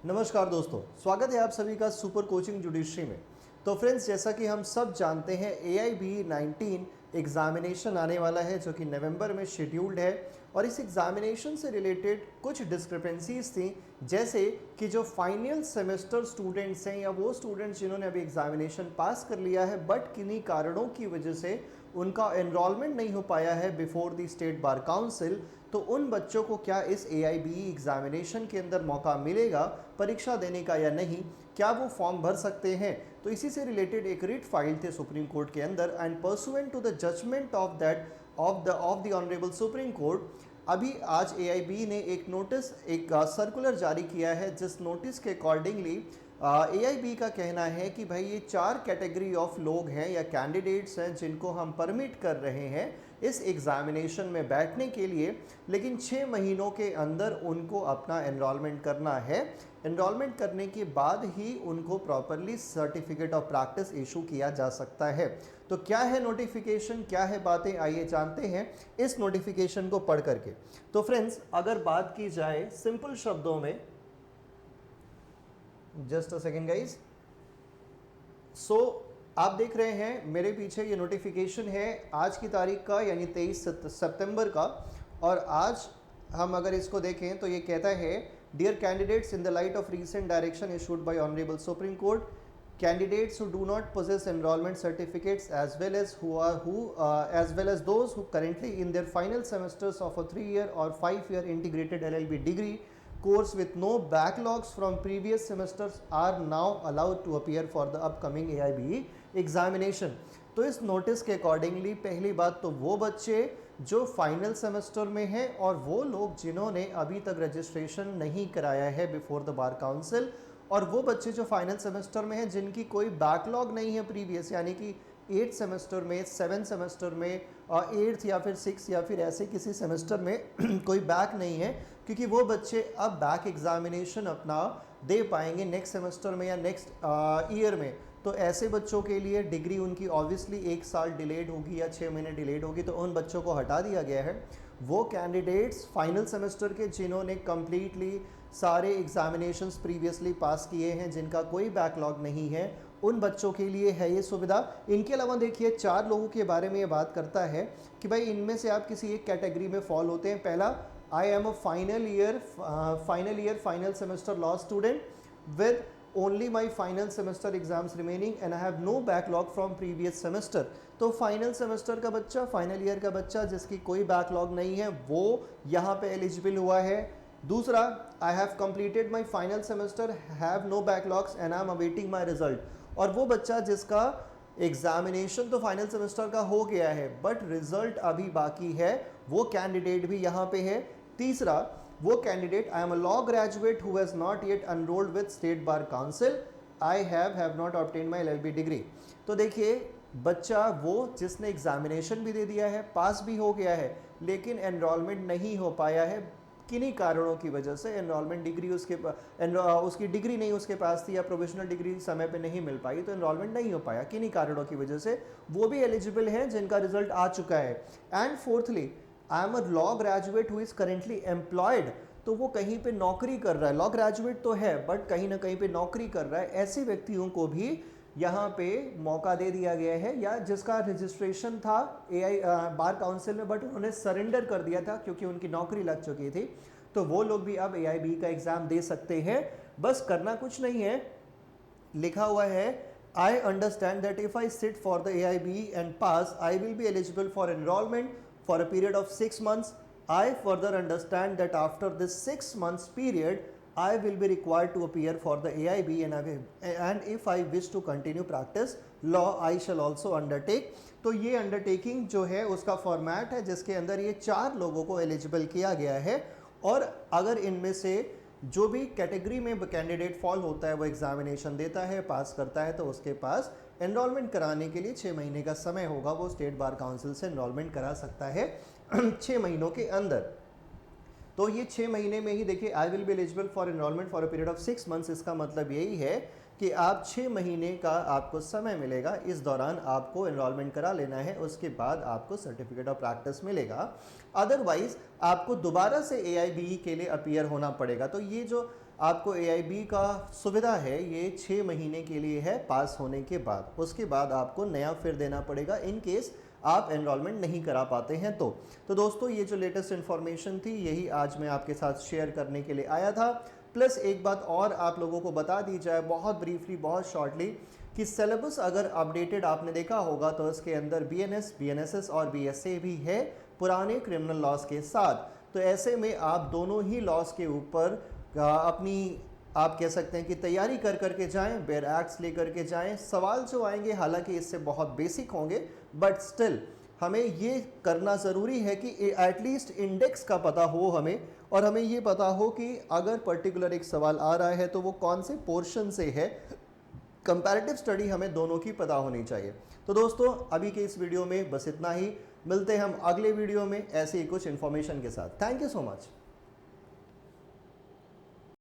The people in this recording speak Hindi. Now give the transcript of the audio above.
नमस्कार दोस्तों, स्वागत है आप सभी का सुपर कोचिंग जुडिशरी में। तो फ्रेंड्स, जैसा कि हम सब जानते हैं AIB-19 एग्जामिनेशन आने वाला है जो कि नवंबर में शेड्यूल्ड है और इस एग्जामिनेशन से रिलेटेड कुछ डिस्क्रिपेंसीज थी, जैसे कि जो फाइनल सेमेस्टर स्टूडेंट्स हैं या वो स्टूडेंट्स जिन्होंने अभी एग्जामिनेशन पास कर लिया है बट किन्हीं कारणों की वजह से उनका एनरोलमेंट नहीं हो पाया है before the state bar council, तो उन बच्चों को क्या इस AIBE एग्जामिनेशन के अंदर मौका मिलेगा परीक्षा देने का या नहीं, क्या वो फॉर्म भर सकते हैं। तो इसी से रिलेटेड एक रिट फाइल थे सुप्रीम कोर्ट के अंदर and pursuant to the judgment of that of the honourable Supreme Court, अभी आज AIB ने एक नोटिस एक सर्कुलर जारी किया है, जिस नोटिस के अकॉर्डिंगली AIB का कहना है कि भाई ये 4 कैटेगरी ऑफ लोग हैं या कैंडिडेट्स हैं जिनको हम परमिट कर रहे हैं इस एग्जामिनेशन में बैठने के लिए, लेकिन 6 महीनों के अंदर उनको अपना एनरोलमेंट करना है। एनरोलमेंट करने के बाद ही उनको properly certificate of practice issue किया जा सकता है। तो क्या है नोटिफिकेशन, क्या है बातें, आइए जानते हैं इस नोटिफिकेशन को पढ़ करके। तो फ्रेंड्स, अगर बात की जाए सिंपल शब्दों में, जस्ट अ सेकेंड गाइज, सो आप देख रहे हैं मेरे पीछे ये नोटिफिकेशन है आज की तारीख का, यानी 23 सितंबर का। और आज हम अगर इसको देखें तो ये कहता है, dear candidates, in the light of recent direction issued by honourable Supreme Court, candidates who do not possess enrollment certificates as well as those who currently in their final semesters of a 3-year or 5-year integrated LLB degree course with no backlogs from previous semesters are now allowed to appear for the upcoming AIBE examination। तो इस नोटिस के अकॉर्डिंगली पहली बात तो वो बच्चे जो फाइनल सेमेस्टर में हैं और वो लोग जिन्होंने अभी तक रजिस्ट्रेशन नहीं कराया है बिफोर द बार काउंसिल, और वो बच्चे जो फाइनल सेमेस्टर में हैं जिनकी कोई बैकलॉग नहीं है प्रीवियस, यानी कि 8 सेमेस्टर में, 7 सेमेस्टर में, 8th या फिर 6 या फिर ऐसे किसी सेमेस्टर में कोई बैक नहीं है, क्योंकि वो बच्चे अब बैक एग्जामिनेशन अपना दे पाएंगे नेक्स्ट सेमेस्टर में या नेक्स्ट ईयर में। तो ऐसे बच्चों के लिए डिग्री उनकी ऑब्वियसली 1 साल डिलेड होगी या 6 महीने डिलेड होगी, तो उन बच्चों को हटा दिया गया है। वो कैंडिडेट्स फाइनल सेमेस्टर के जिन्होंने कम्प्लीटली सारे एग्जामिनेशंस प्रीवियसली पास किए हैं, जिनका कोई बैकलॉग नहीं है, उन बच्चों के लिए है ये सुविधा। इनके अलावा देखिए 4 लोगों के बारे में ये बात करता है कि भाई इनमें से आप किसी एक कैटेगरी में फॉल होते हैं। पहला, I am a final semester law student with only my final semester exams remaining and I have no backlog from previous semester। तो फाइनल सेमेस्टर का बच्चा, फाइनल ईयर का बच्चा जिसकी कोई बैकलॉग नहीं है, वो यहाँ पे एलिजिबल हुआ है। दूसरा, I have completed my final semester, have no backlogs and I am awaiting my result. और वो बच्चा जिसका एग्जामिनेशन तो फाइनल सेमेस्टर का हो गया है बट रिजल्ट अभी बाकी है, वो कैंडिडेट भी यहाँ पे है। तीसरा, वो candidate, I am a law graduate who has not yet enrolled with state bar council, I have not obtain my LLB degree. तो देखिए, बच्चा वो जिसने एग्जामिनेशन भी दे दिया है, पास भी हो गया है, लेकिन एनरोलमेंट नहीं हो पाया है किन्हीं कारणों की वजह से। एनरोलमेंट डिग्री उसकी डिग्री नहीं उसके पास थी या प्रोविजनल डिग्री समय पे नहीं मिल पाई, तो एनरोलमेंट नहीं हो पाया किन्हीं कारणों की वजह से, वो भी एलिजिबल हैं जिनका रिजल्ट आ चुका है। And fourthly, I am a law graduate who is currently employed, तो वो कहीं पे नौकरी कर रहा है, लॉ ग्रेजुएट तो है बट कहीं ना कहीं पे नौकरी कर रहा है। ऐसे व्यक्तियों को भी यहाँ पे मौका दे दिया गया है, या जिसका रजिस्ट्रेशन था बार काउंसिल में बट उन्होंने सरेंडर कर दिया था क्योंकि उनकी नौकरी लग चुकी थी, तो वो लोग भी अब AIB का एग्जाम दे सकते हैं। बस करना कुछ नहीं है, लिखा हुआ है, I understand that if I sit for the AIB and pass I will be eligible for enrolment for a period of 6 months। I further understand that after this 6 months period, I will be required to appear for the AIB and if I wish to continue practice law, I shall also undertake। तो ये अंडरटेकिंग जो है उसका फॉर्मेट है जिसके अंदर ये 4 लोगों को एलिजिबल किया गया है, और अगर इनमें से जो भी कैटेगरी में कैंडिडेट फॉल होता है वो एग्जामिनेशन देता है, पास करता है, तो उसके पास एनरोलमेंट कराने के लिए 6 महीने का समय होगा, वो स्टेट बार काउंसिल से एनरोलमेंट करा सकता है 6 महीनों के अंदर। तो ये 6 महीने में ही देखिए I will be eligible for enrolment for a period of 6 months. इसका मतलब यही है कि आप 6 महीने का आपको समय मिलेगा, इस दौरान आपको एनरोलमेंट करा लेना है, उसके बाद आपको सर्टिफिकेट ऑफ प्रैक्टिस मिलेगा। अदरवाइज आपको दोबारा से AIBE के लिए अपीयर होना पड़ेगा। तो ये जो आपको AIBE का सुविधा है ये 6 महीने के लिए है पास होने के बाद, उसके बाद आपको नया फिर देना पड़ेगा इन केस आप एनरोलमेंट नहीं करा पाते हैं। तो दोस्तों ये जो लेटेस्ट इन्फॉर्मेशन थी यही आज मैं आपके साथ शेयर करने के लिए आया था। प्लस एक बात और आप लोगों को बता दी जाए बहुत ब्रीफली, बहुत शॉर्टली, कि सिलेबस अगर अपडेटेड आपने देखा होगा तो इसके अंदर BNS, BNSS और BSA भी है पुराने क्रिमिनल लॉस के साथ। तो ऐसे में आप दोनों ही लॉस के ऊपर अपनी आप कह सकते हैं कि तैयारी कर करके जाएं, बेयर एक्ट्स लेकर के जाएं। सवाल जो आएंगे हालांकि इससे बहुत बेसिक होंगे, बट स्टिल हमें ये करना ज़रूरी है कि एटलीस्ट इंडेक्स का पता हो हमें, और हमें ये पता हो कि अगर पर्टिकुलर एक सवाल आ रहा है तो वो कौन से पोर्शन से है। कंपैरेटिव स्टडी हमें दोनों की पता होनी चाहिए। तो दोस्तों अभी के इस वीडियो में बस इतना ही, मिलते हैं हम अगले वीडियो में ऐसे ही कुछ इन्फॉर्मेशन के साथ। Thank you so much.